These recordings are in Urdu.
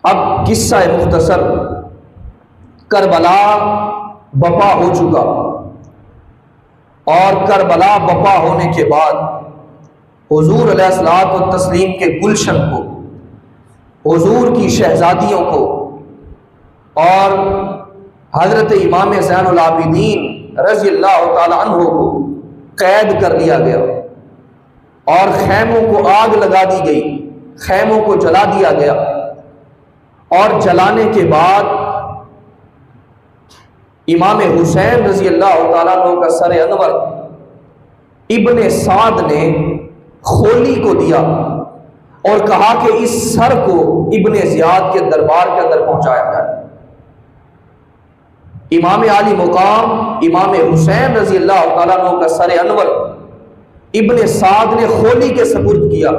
اب قصہ مختصر، کربلا بپا ہو چکا، اور کربلا بپا ہونے کے بعد حضور علیہ الصلوۃ والتسلیم کے گلشن کو، حضور کی شہزادیوں کو اور حضرت امام زین العابدین رضی اللہ تعالی عنہ کو قید کر لیا گیا اور خیموں کو آگ لگا دی گئی، خیموں کو جلا دیا گیا، اور جلانے کے بعد امام حسین رضی اللہ تعالیٰ عنہ کا سر انور ابن سعد نے خولی کو دیا اور کہا کہ اس سر کو ابن زیاد کے دربار کے اندر پہنچایا جائے۔ امام عالی مقام امام حسین رضی اللہ تعالیٰ عنہ کا سر انور ابن سعد نے خولی کے سپرد کیا،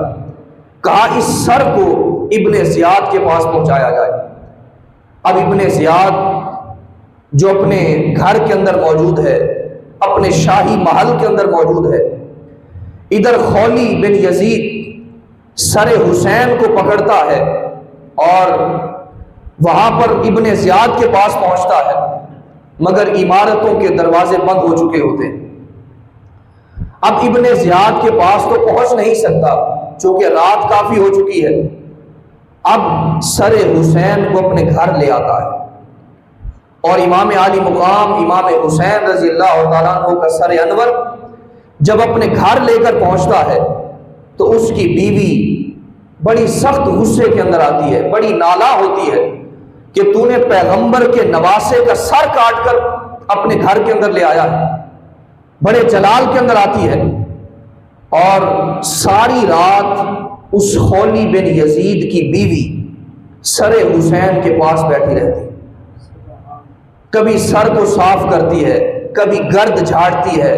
کہا اس سر کو ابن زیاد کے پاس پہنچایا جائے۔ اب ابن زیاد جو اپنے گھر کے اندر موجود ہے، اپنے شاہی محل کے اندر موجود ہے، ادھر خولی بن یزید سر حسین کو پکڑتا ہے اور وہاں پر ابن زیاد کے پاس پہنچتا ہے، مگر عمارتوں کے دروازے بند ہو چکے ہوتے ہیں۔ اب ابن زیاد کے پاس تو پہنچ نہیں سکتا چونکہ رات کافی ہو چکی ہے۔ اب سر حسین کو اپنے گھر لے آتا ہے اور امام عالی مقام امام حسین رضی اللہ تعالیٰ عنہ کا سر انور جب اپنے گھر لے کر پہنچتا ہے تو اس کی بیوی بڑی سخت غصے کے اندر آتی ہے، بڑی نالاں ہوتی ہے کہ تو نے پیغمبر کے نواسے کا سر کاٹ کر اپنے گھر کے اندر لے آیا ہے، بڑے جلال کے اندر آتی ہے، اور ساری رات اس خولی بن یزید کی بیوی سر حسین کے پاس بیٹھی رہتی، کبھی سر کو صاف کرتی ہے، کبھی گرد جھاڑتی ہے،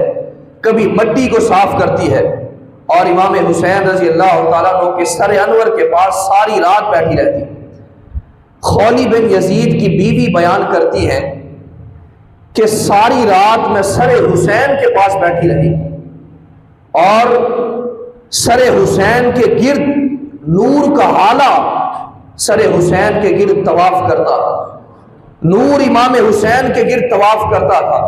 کبھی مٹی کو صاف کرتی ہے، اور امام حسین رضی اللہ تعالیٰ عنہ کے سر انور کے پاس ساری رات بیٹھی رہتی۔ خولی بن یزید کی بیوی بیان کرتی ہے کہ ساری رات میں سر حسین کے پاس بیٹھی رہی اور سر حسین کے گرد نور کا حالہ سر حسین کے گرد طواف کرتا تھا، نور امام حسین کے گرد طواف کرتا تھا،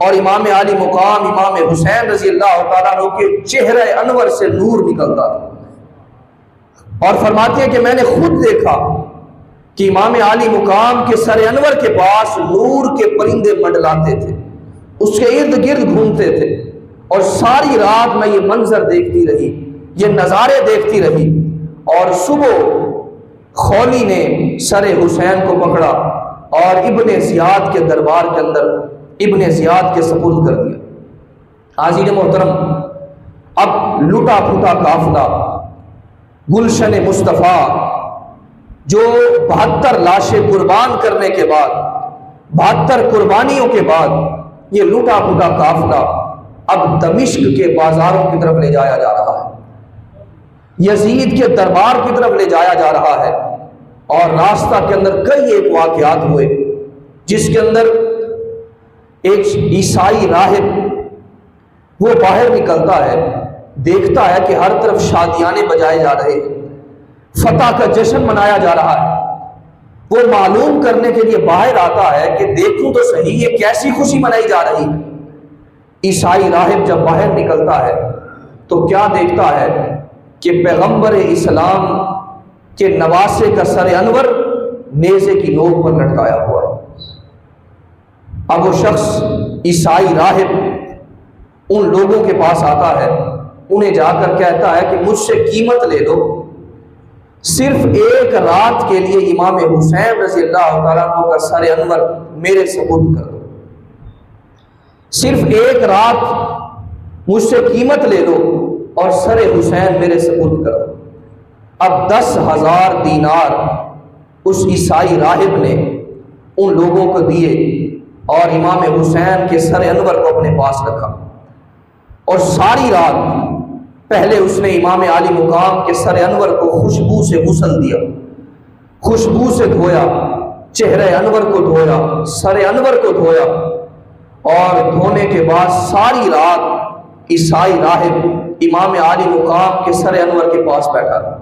اور امام عالی مقام امام حسین رضی اللہ تعالیٰ عنہ کے چہرے انور سے نور نکلتا تھا۔ اور فرماتی ہے کہ میں نے خود دیکھا کہ امام عالی مقام کے سر انور کے پاس نور کے پرندے منڈلاتے تھے، اس کے ارد گرد گھومتے تھے، اور ساری رات میں یہ منظر دیکھتی رہی، یہ نظارے دیکھتی رہی، اور صبح خولی نے سر حسین کو پکڑا اور ابن زیاد کے دربار کے اندر ابن زیاد کے سپرد کر دیا۔ حاضرین محترم، اب لٹا پھوٹا قافلہ گلشن مصطفیٰ جو 72 لاشیں قربان کرنے کے بعد، 72 قربانیوں کے بعد یہ لٹا پھوٹا قافلہ اب دمشق کے بازاروں کی طرف لے جایا جا رہا ہے، یزید کے دربار کی طرف لے جایا جا رہا ہے، اور راستہ کے اندر کئی ایک واقعات ہوئے جس کے اندر ایک عیسائی راہب وہ باہر نکلتا ہے، دیکھتا ہے کہ ہر طرف شادیانے بجائے جا رہے ہیں، فتح کا جشن منایا جا رہا ہے۔ وہ معلوم کرنے کے لیے باہر آتا ہے کہ دیکھوں تو صحیح یہ کیسی خوشی منائی جا رہی ہے۔ عیسائی راہب جب باہر نکلتا ہے تو کیا دیکھتا ہے کہ پیغمبر اسلام کے نواسے کا سر انور نیزے کی نوک پر لٹکایا ہوا ہے۔ اب وہ شخص عیسائی راہب ان لوگوں کے پاس آتا ہے، انہیں جا کر کہتا ہے کہ مجھ سے قیمت لے لو، صرف ایک رات کے لیے امام حسین رضی اللہ تعالیٰ عنہ کا سر انور میرے سپرد کر دو، صرف ایک رات مجھ سے قیمت لے لو اور سر حسین میرے سپرد کر دو۔ اب 10,000 دینار اس عیسائی راہب نے ان لوگوں کو دیے اور امام حسین کے سر انور کو اپنے پاس رکھا، اور ساری رات پہلے اس نے امام عالی مقام کے سر انور کو خوشبو سے غسل دیا، خوشبو سے دھویا، چہرے انور کو دھویا، سر انور کو دھویا، اور دھونے کے بعد ساری رات عیسائی راہب امام عالی مقام کے سر انور کے پاس بیٹھا رہا۔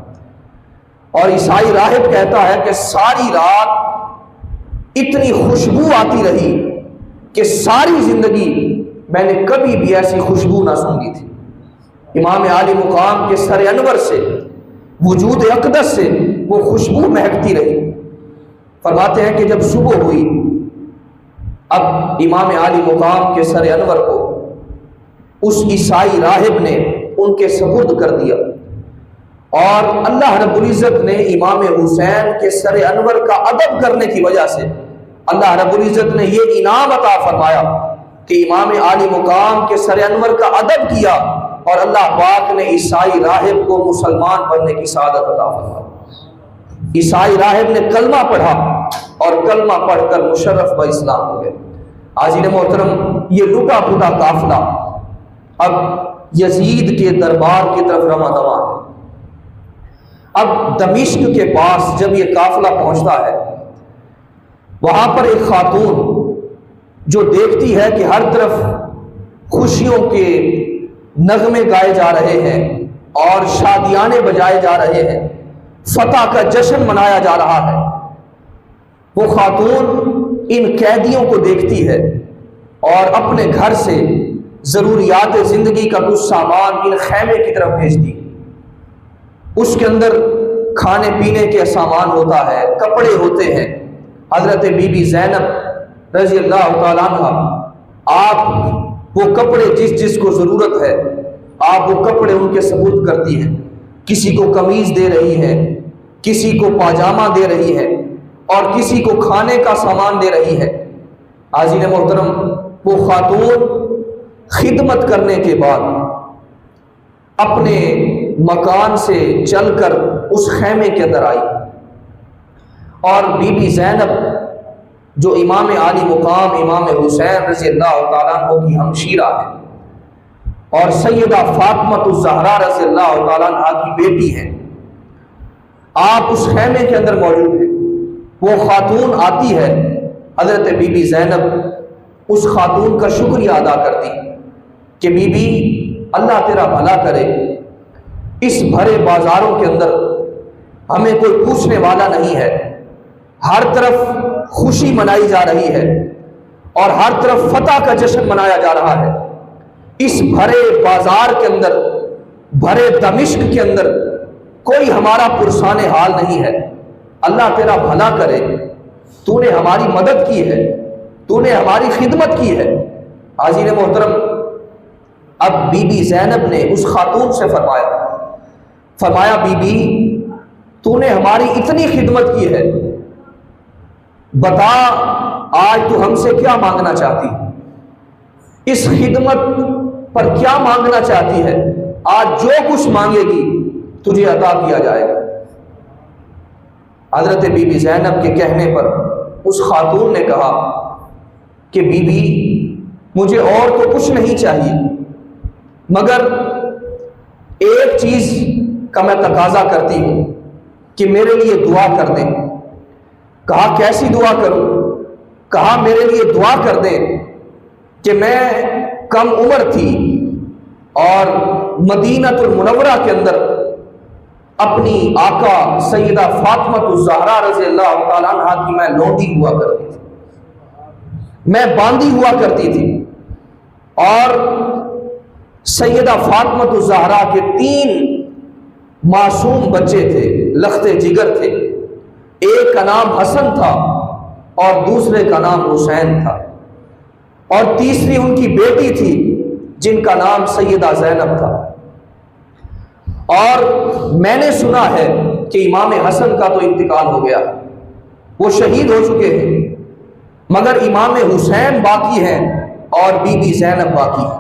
اور عیسائی راہب کہتا ہے کہ ساری رات اتنی خوشبو آتی رہی کہ ساری زندگی میں نے کبھی بھی ایسی خوشبو نہ سونگی تھی۔ امام عالی مقام کے سر انور سے، وجود اقدس سے وہ خوشبو مہکتی رہی۔ فرماتے ہیں کہ جب صبح ہوئی، اب امام عالی مقام کے سر انور کو اس عیسائی راہب نے ان کے سپرد کر دیا، اور اللہ رب العزت نے امام حسین کے سر انور کا ادب کرنے کی وجہ سے اللہ رب العزت نے یہ انعام عطا فرمایا کہ امام عالی مقام کے سر انور کا ادب کیا، اور اللہ پاک نے عیسائی راہب کو مسلمان بننے کی سعادت عطا فرمائی۔ عیسائی راہب نے کلمہ پڑھا اور کلمہ پڑھ کر مشرف با اسلام ہو گئے۔ حاضرین محترم، یہ لٹا پھوٹا قافلہ اب یزید کے دربار کی طرف رواں دواں ہے۔ اب دمشق کے پاس جب یہ قافلہ پہنچتا ہے، وہاں پر ایک خاتون جو دیکھتی ہے کہ ہر طرف خوشیوں کے نغمے گائے جا رہے ہیں اور شادیانے بجائے جا رہے ہیں، فتح کا جشن منایا جا رہا ہے، وہ خاتون ان قیدیوں کو دیکھتی ہے اور اپنے گھر سے ضروریات زندگی کا کچھ سامان ان خیمے کی طرف بھیجتی۔ اس کے اندر کھانے پینے کے سامان ہوتا ہے، کپڑے ہوتے ہیں۔ حضرت بی بی زینب رضی اللہ تعالیٰ عنہ، آپ وہ کپڑے جس کو ضرورت ہے آپ وہ کپڑے ان کے سپرد کرتی ہیں۔ کسی کو قمیض دے رہی ہے، کسی کو پاجامہ دے رہی ہے، اور کسی کو کھانے کا سامان دے رہی ہے۔ حاضرین محترم، وہ خاتون خدمت کرنے کے بعد اپنے مکان سے چل کر اس خیمے کے اندر آئی، اور بی بی زینب جو امام عالی مقام امام حسین رضی اللہ تعالیٰ عنہ کی ہمشیرہ ہے اور سیدہ فاطمہ الزہرا رضی اللہ تعالیٰ عنہ کی بیٹی ہے، آپ اس خیمے کے اندر موجود ہیں۔ وہ خاتون آتی ہے، حضرت بی بی زینب اس خاتون کا شکریہ ادا کرتی کہ بی بی اللہ تیرا بھلا کرے، اس بھرے بازاروں کے اندر ہمیں کوئی پوچھنے والا نہیں ہے، ہر طرف خوشی منائی جا رہی ہے اور ہر طرف فتح کا جشن منایا جا رہا ہے۔ اس بھرے بازار کے اندر، بھرے دمشق کے اندر کوئی ہمارا پرسان حال نہیں ہے۔ اللہ تیرا بھلا کرے، تو نے ہماری مدد کی ہے، تو نے ہماری خدمت کی ہے۔ حاضرین محترم، اب بی بی زینب نے اس خاتون سے فرمایا بی بی تو نے ہماری اتنی خدمت کی ہے، بتا آج تو ہم سے کیا مانگنا چاہتی ہے؟ اس خدمت پر کیا مانگنا چاہتی ہے؟ آج جو کچھ مانگے گی تجھے عطا کیا جائے گا۔ حضرت بی بی زینب کے کہنے پر اس خاتون نے کہا کہ بی بی مجھے اور تو کچھ نہیں چاہیے، مگر ایک چیز کا میں تقاضا کرتی ہوں کہ میرے لیے دعا کر دیں۔ کہا کیسی دعا کروں؟ کہا میرے لیے دعا کر دیں کہ میں کم عمر تھی اور مدینہ المنورہ کے اندر اپنی آقا سیدہ فاطمہ الزہرا رضی اللہ تعالیٰ عنہ کی میں لونڈی ہوا کرتی تھی، میں باندھی ہوا کرتی تھی، اور سیدہ فاطمہ الزہرا کے 3 معصوم بچے تھے، لخت جگر تھے۔ ایک کا نام حسن تھا اور دوسرے کا نام حسین تھا، اور تیسری ان کی بیٹی تھی جن کا نام سیدہ زینب تھا۔ اور میں نے سنا ہے کہ امام حسن کا تو انتقال ہو گیا، وہ شہید ہو چکے ہیں، مگر امام حسین باقی ہیں اور بی بی زینب باقی ہے۔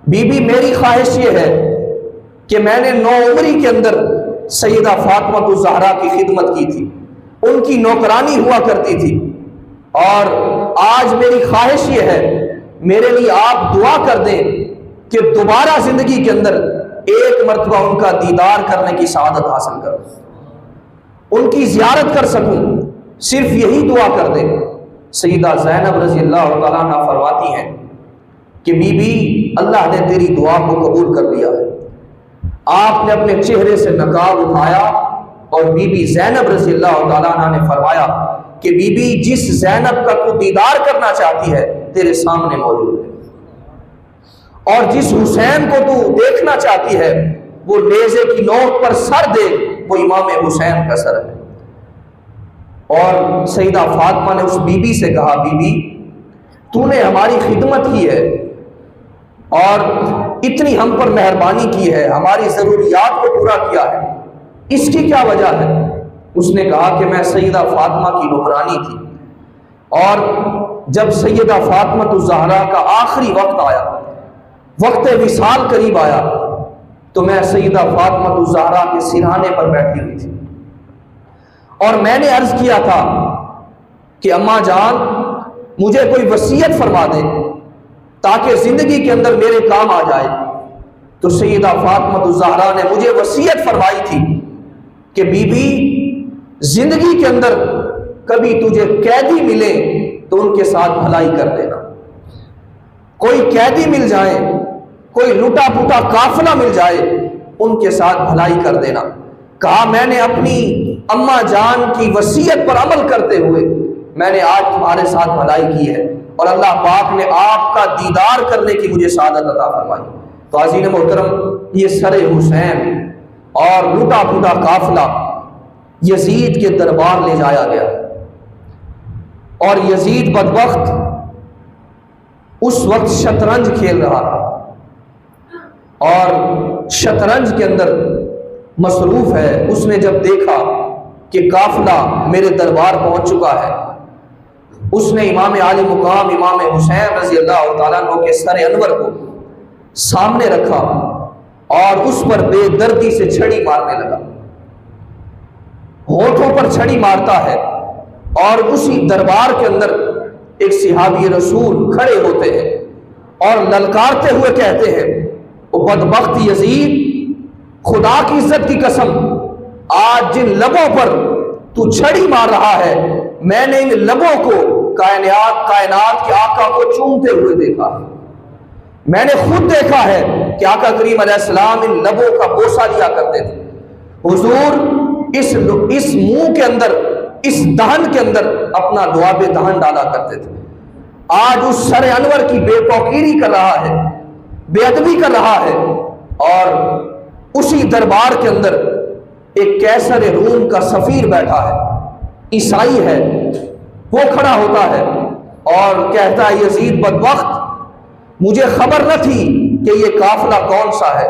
بی بی میری خواہش یہ ہے کہ میں نے 9 عمری کے اندر سیدہ فاطمہ الزہرا کی خدمت کی تھی، ان کی نوکرانی ہوا کرتی تھی، اور آج میری خواہش یہ ہے میرے لیے آپ دعا کر دیں کہ دوبارہ زندگی کے اندر ایک مرتبہ ان کا دیدار کرنے کی سعادت حاصل کروں، ان کی زیارت کر سکوں، صرف یہی دعا کر دیں۔ سیدہ زینب رضی اللہ تعالیٰ عنہ فرماتی ہیں کہ بی بی اللہ نے تیری دعا کو قبول کر لیا ہے۔ آپ نے اپنے چہرے سے نقاب اٹھایا اور بی بی زینب رضی اللہ تعالیٰ عنہ نے فرمایا کہ بی بی جس زینب کا تو دیدار کرنا چاہتی ہے تیرے سامنے موجود ہے، اور جس حسین کو تو دیکھنا چاہتی ہے وہ نیزے کی نوک پر سر دے، وہ امام حسین کا سر ہے۔ اور سیدہ فاطمہ نے اس بی بی سے کہا بی بی تو نے ہماری خدمت کی ہے اور اتنی ہم پر مہربانی کی ہے، ہماری ضروریات کو پورا کیا ہے، اس کی کیا وجہ ہے؟ اس نے کہا کہ میں سیدہ فاطمہ کی نوکرانی تھی، اور جب سیدہ فاطمہ الزہرا کا آخری وقت آیا، وقت وصال قریب آیا، تو میں سیدہ فاطمہ الزہرا کے سرہانے پر بیٹھی ہوئی تھی، اور میں نے عرض کیا تھا کہ اماں جان مجھے کوئی وصیت فرما دے تاکہ زندگی کے اندر میرے کام آ جائے۔ تو سیدہ فاطمہ الزہرا نے مجھے وصیت فرمائی تھی کہ بی بی زندگی کے اندر کبھی تجھے قیدی ملے تو ان کے ساتھ بھلائی کر دینا، کوئی قیدی مل جائے، کوئی لٹا پٹا قافلہ مل جائے، ان کے ساتھ بھلائی کر دینا۔ کہا میں نے اپنی اماں جان کی وصیت پر عمل کرتے ہوئے میں نے آج تمہارے ساتھ بھلائی کی ہے، اور اللہ پاک نے آپ کا دیدار کرنے کی مجھے سعادت عطا فرمائی۔ تو عزیز محترم، یہ سر حسین اور لٹا پھوٹا قافلہ یزید کے دربار لے جایا گیا، اور یزید بدبخت اس وقت شطرنج کھیل رہا تھا اور شطرنج کے اندر مصروف ہے۔ اس نے جب دیکھا کہ قافلہ میرے دربار پہنچ چکا ہے، اس نے امام عالی مقام امام حسین رضی اللہ تعالیٰ عنہ کے سر انور کو سامنے رکھا اور اس پر بے دردی سے چھڑی مارنے لگا، ہونٹوں پر چھڑی مارتا ہے، اور اسی دربار کے اندر ایک صحابی رسول کھڑے ہوتے ہیں اور للکارتے ہوئے کہتے ہیں وہ بدبخت یزید، خدا کی عزت کی قسم آج جن لبوں پر تو چھڑی مار رہا ہے میں نے ان لبوں کو کائنات کے آقا کو چومتے ہوئے دیکھا، میں نے خود دیکھا ہے کہ آقا کریم علیہ السلام ان لبوں کا بوسہ لیا کرتے تھے، حضور اس منہ کے اندر، اس دہن کے اندر اپنا لعاب دہن ڈالا کرتے تھے۔ آج اس سر انور کی بے توقیری کر رہا ہے، بے ادبی کر رہا ہے، اور اسی دربار کے اندر ایک کیسر روم کا سفیر بیٹھا ہے، عیسائی ہے، وہ کھڑا ہوتا ہے اور کہتا ہے یزید بدبخت مجھے خبر نہ تھی کہ یہ قافلہ کون سا ہے،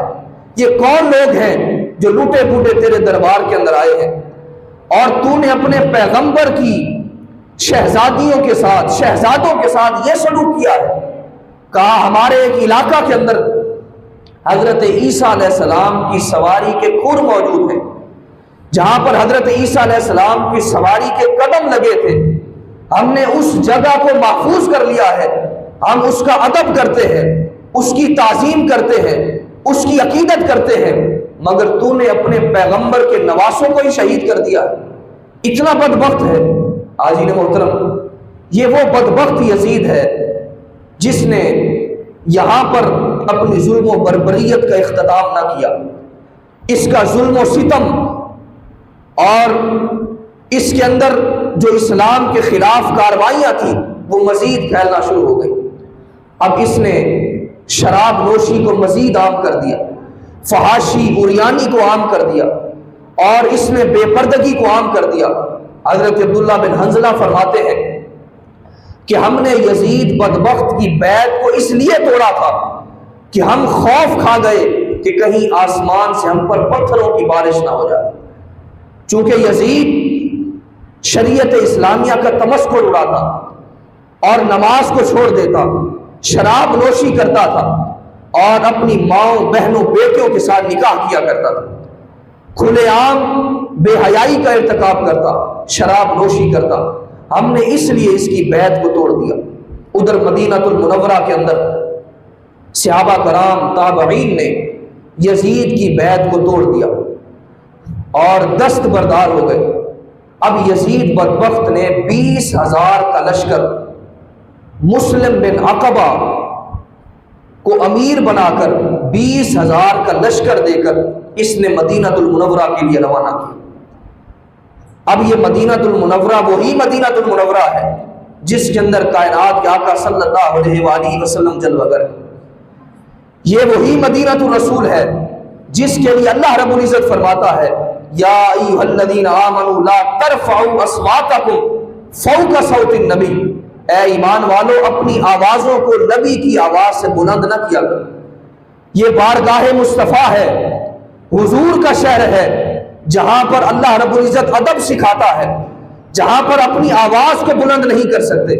یہ کون لوگ ہیں جو لوٹے پوٹے تیرے دربار کے اندر آئے ہیں، اور تو نے اپنے پیغمبر کی شہزادیوں کے ساتھ، شہزادوں کے ساتھ یہ سلوک کیا ہے۔ کہا ہمارے ایک علاقہ کے اندر حضرت عیسیٰ علیہ السلام کی سواری کے کھر موجود ہیں، جہاں پر حضرت عیسیٰ علیہ السلام کی سواری کے قدم لگے تھے، ہم نے اس جگہ کو محفوظ کر لیا ہے، ہم اس کا ادب کرتے ہیں، اس کی تعظیم کرتے ہیں، اس کی عقیدت کرتے ہیں، مگر تو نے اپنے پیغمبر کے نواسوں کو ہی شہید کر دیا۔ اتنا بدبخت ہے عزیز محترم، یہ وہ بدبخت یزید ہے جس نے یہاں پر اپنی ظلم و بربریت کا اختتام نہ کیا، اس کا ظلم و ستم اور اس کے اندر جو اسلام کے خلاف کاروائیاں تھیں وہ مزید پھیلنا شروع ہو گئی۔ اب اس نے شراب نوشی کو مزید عام کر دیا، فحاشی عریانی کو عام کر دیا، اور اس نے بے پردگی کو عام کر دیا۔ حضرت عبداللہ بن حنظلہ فرماتے ہیں کہ ہم نے یزید بدبخت کی بیعت کو اس لیے توڑا تھا کہ ہم خوف کھا گئے کہ کہیں آسمان سے ہم پر پتھروں کی بارش نہ ہو جائے، چونکہ یزید شریعت اسلامیہ کا تمسخر اڑاتا اور نماز کو چھوڑ دیتا، شراب نوشی کرتا تھا اور اپنی ماؤں بہنوں بیٹیوں کے ساتھ نکاح کیا کرتا تھا، کھلے عام بے حیائی کا ارتکاب کرتا، شراب نوشی کرتا۔ ہم نے اس لیے اس کی بیعت کو توڑ دیا۔ ادھر مدینہ المنورہ کے اندر صحابہ کرام تابعین نے یزید کی بیعت کو توڑ دیا اور دست بردار ہو گئے۔ اب یزید بدبخت نے 20,000 کا لشکر مسلم بن عقبہ کو امیر بنا کر 20,000 کا لشکر دے کر اس نے مدینہ المنورہ کے لیے روانہ کیا۔ اب یہ مدینہ المنورہ وہی مدینہ المنورہ ہے جس کے اندر کائنات کے آقا صلی اللہ علیہ وآلہ وسلم جلوہ گر ہے۔ یہ وہی مدینہ الرسول ہے جس کے لیے اللہ رب العزت فرماتا ہے یا ایھا الذین آمنوا لا ترفعوا اصواتکم فوق صوت النبی، اے ایمان والو اپنی آوازوں کو نبی کی آواز سے بلند نہ کیا کرو۔ یہ بارگاہ مصطفیٰ ہے، حضور کا شہر ہے، جہاں پر اللہ رب العزت ادب سکھاتا ہے، جہاں پر اپنی آواز کو بلند نہیں کر سکتے۔